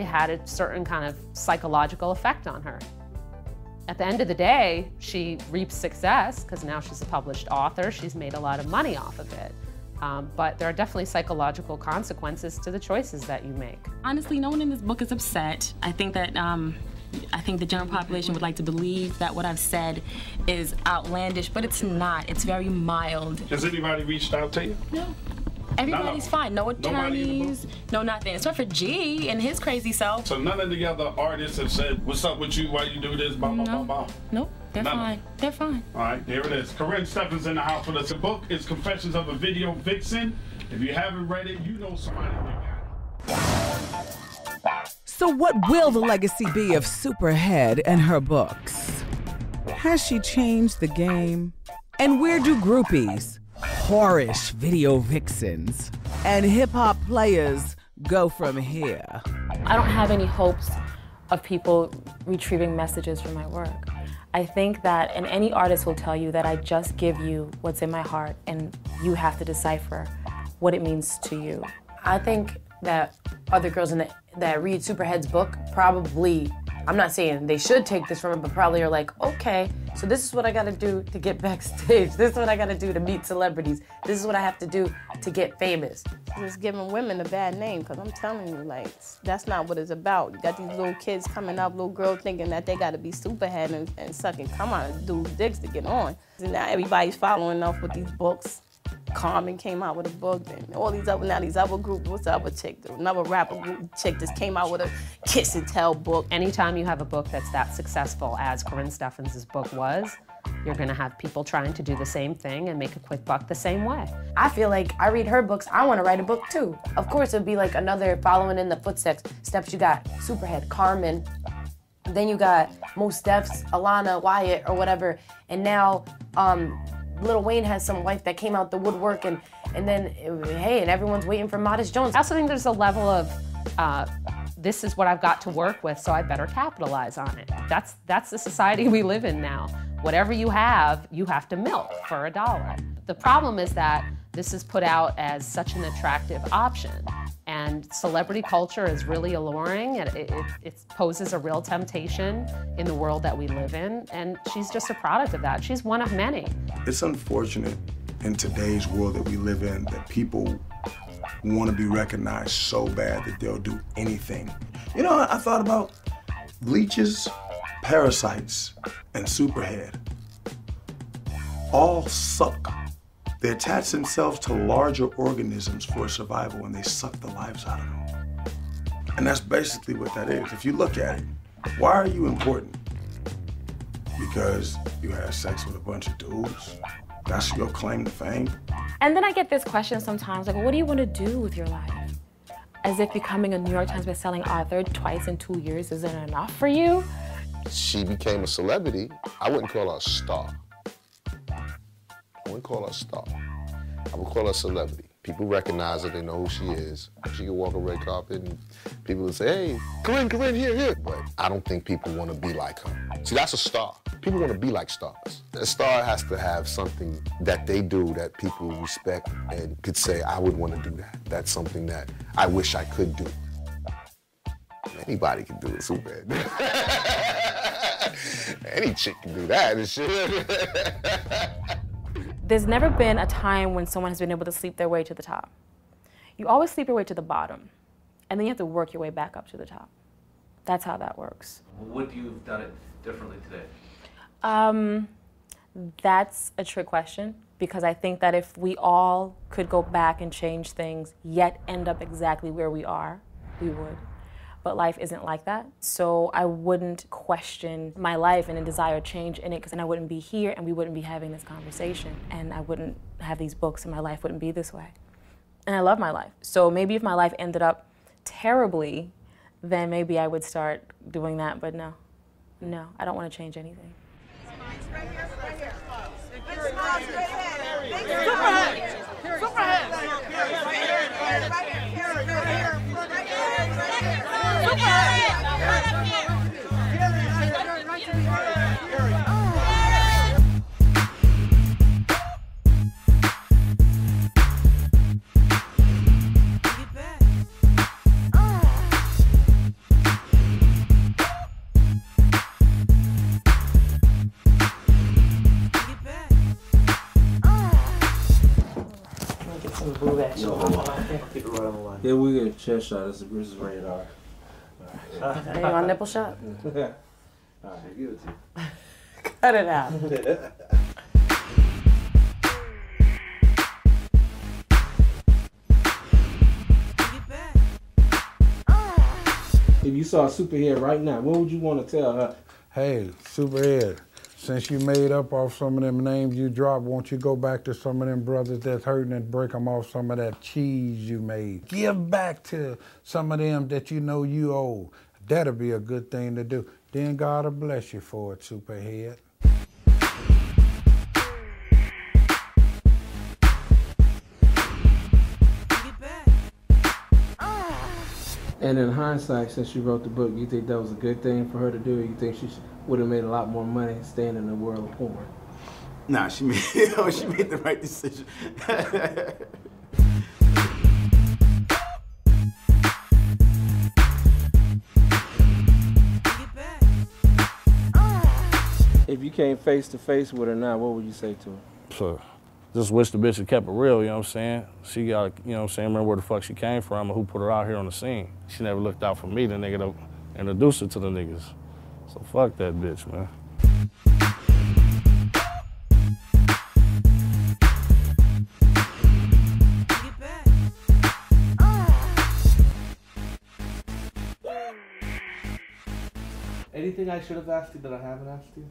it had a certain kind of psychological effect on her. At the end of the day, she reaps success because now she's a published author. She's made a lot of money off of it. But there are definitely psychological consequences to the choices that you make. Honestly, no one in this book is upset. I think that I think the general population would like to believe that what I've said is outlandish, but it's not. It's very mild. Has anybody reached out to you? No. Everybody's fine. No attorneys, no nothing. Except for G and his crazy self. So none of the other artists have said, what's up with you, why you do this, blah, blah, blah, blah? Nope, they're fine. They're fine. All right, there it is. Corinne Steffens in the house with us. The book is Confessions of a Video Vixen. If you haven't read it, you know somebody that got it. So what will the legacy be of Superhead and her books? Has she changed the game? And where do groupies, whorish video vixens, and hip-hop players go from here? I don't have any hopes of people retrieving messages from my work. I think that, and any artist will tell you that I just give you what's in my heart and you have to decipher what it means to you. I think that other girls that read Superhead's book probably, I'm not saying they should take this from it, but probably are like, okay, so this is what I gotta do to get backstage. This is what I gotta do to meet celebrities. This is what I have to do to get famous. It's giving women a bad name, because I'm telling you, like, that's not what it's about. You got these little kids coming up, little girls thinking that they gotta be Superhead and sucking come on and do dicks to get on. And now everybody's following up with these books. Carmen came out with a book, and all these other groups. What's the other chick? Another rapper group chick just came out with a kiss and tell book. Anytime you have a book that's that successful as Corinne Steffens' book was, you're gonna have people trying to do the same thing and make a quick buck the same way. I feel like I read her books, I wanna write a book too. Of course it'd be like another following in the footsteps. You got Superhead, Carmen, then you got Mos Def's, Alana, Wyatt, or whatever, and now, Lil Wayne has some wife that came out the woodwork, and then, hey, and everyone's waiting for Modest Jones. I also think there's a level of, this is what I've got to work with, so I better capitalize on it. That's the society we live in now. Whatever you have to milk for $1. The problem is that this is put out as such an attractive option, and celebrity culture is really alluring, and it poses a real temptation in the world that we live in, and she's just a product of that. She's one of many. It's unfortunate in today's world that we live in that people want to be recognized so bad that they'll do anything. You know, I thought about leeches, parasites, and Superhead. All suck. They attach themselves to larger organisms for survival, and they suck the lives out of them. And that's basically what that is. If you look at it, why are you important? Because you had sex with a bunch of dudes? That's your claim to fame? And then I get this question sometimes, like, what do you want to do with your life? As if becoming a New York Times bestselling author twice in 2 years isn't enough for you? She became a celebrity. I wouldn't call her a star. I wouldn't call her a star. I would call her a celebrity. People recognize her, they know who she is. She can walk a red carpet and people would say, hey, Corinne, here. But I don't think people want to be like her. See, that's a star. People want to be like stars. A star has to have something that they do that people respect and could say, I would want to do that. That's something that I wish I could do. Anybody can do it, Superhead. Any chick can do that and shit. There's never been a time when someone has been able to sleep their way to the top. You always sleep your way to the bottom, and then you have to work your way back up to the top. That's how that works. Would you have done it differently today? That's a trick question, because I think that if we all could go back and change things, yet end up exactly where we are, we would. But life isn't like that, so I wouldn't question my life and a desire change in it, because then I wouldn't be here and we wouldn't be having this conversation, and I wouldn't have these books and my life wouldn't be this way. And I love my life. So maybe if my life ended up terribly, then maybe I would start doing that, but no, I don't want to change anything. Keep it right on the line. Yeah, we get a chest shot. This is rated R. Hey, you want a nipple shot? Yeah. All right, give it to you. Cut it out. If you saw a superhead right now, what would you want to tell her? Hey, Superhead, since you made up off some of them names you dropped, won't you go back to some of them brothers that's hurting and break them off some of that cheese you made? Give back to some of them that you know you owe. That'll be a good thing to do. Then God will bless you for it, Superhead. And in hindsight, since you wrote the book, you think that was a good thing for her to do, or you think she would have made a lot more money staying in the world of porn? Nah, she made the right decision. If you came face to face with her now, what would you say to her? So, just wish the bitch had kept it real, you know what I'm saying? She got, you know what I'm saying, remember where the fuck she came from and who put her out here on the scene. She never looked out for me, the nigga to introduce her to the niggas. So fuck that bitch, man. Anything I should have asked you that I haven't asked you?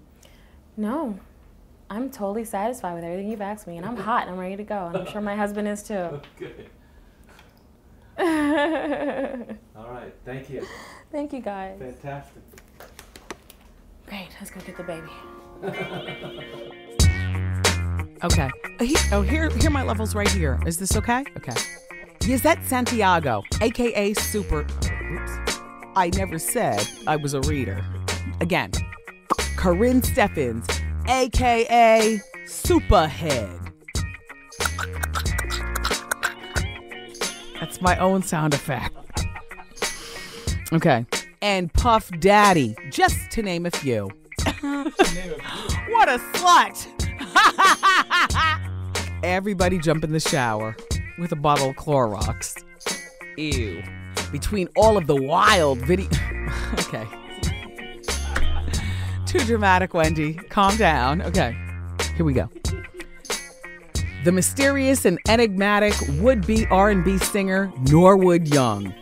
No. I'm totally satisfied with everything you've asked me, and I'm hot and I'm ready to go. And I'm sure my husband is too. Okay. All right, thank you. Thank you, guys. Fantastic. Great, let's go get the baby. Okay. Here are my levels right here. Is this okay? Okay. Yvette Santiago, a.k.a. Super... Oops. I never said I was a reader. Again. Corinne Steffens, a.k.a. Superhead. That's my own sound effect. Okay. And Puff Daddy, just to name a few. What a slut! Everybody jump in the shower with a bottle of Clorox. Ew. Between all of the wild video... Okay. Too dramatic, Wendy. Calm down. Okay. Here we go. The mysterious and enigmatic would-be R&B singer Norwood Young.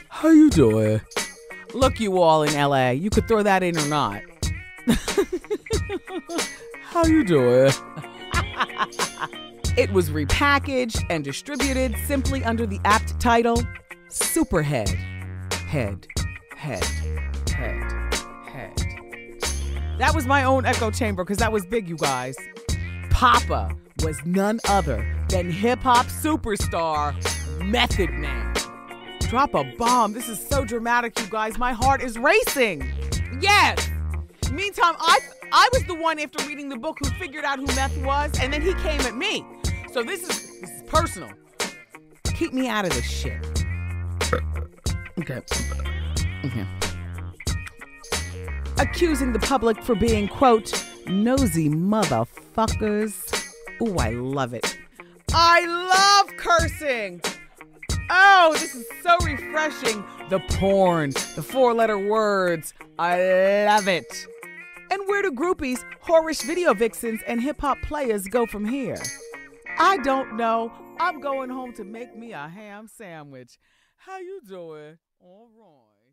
How you doing? Look, you all in LA. You could throw that in or not. How you doing? It was repackaged and distributed simply under the apt title, Superhead. Head. That was my own echo chamber because that was big, you guys. Papa was none other than hip-hop superstar Method Man. Drop a bomb. This is so dramatic, you guys. My heart is racing. Yes. Meantime, I was the one after reading the book who figured out who Meth was, and then he came at me. So this is personal. Keep me out of this shit. Okay. Accusing the public for being, quote, nosy motherfuckers. Ooh, I love it. I love cursing. Oh, this is so refreshing. The porn, the four-letter words. I love it. And where do groupies, whorish video vixens, and hip-hop players go from here? I don't know. I'm going home to make me a ham sandwich. How you doing? All right.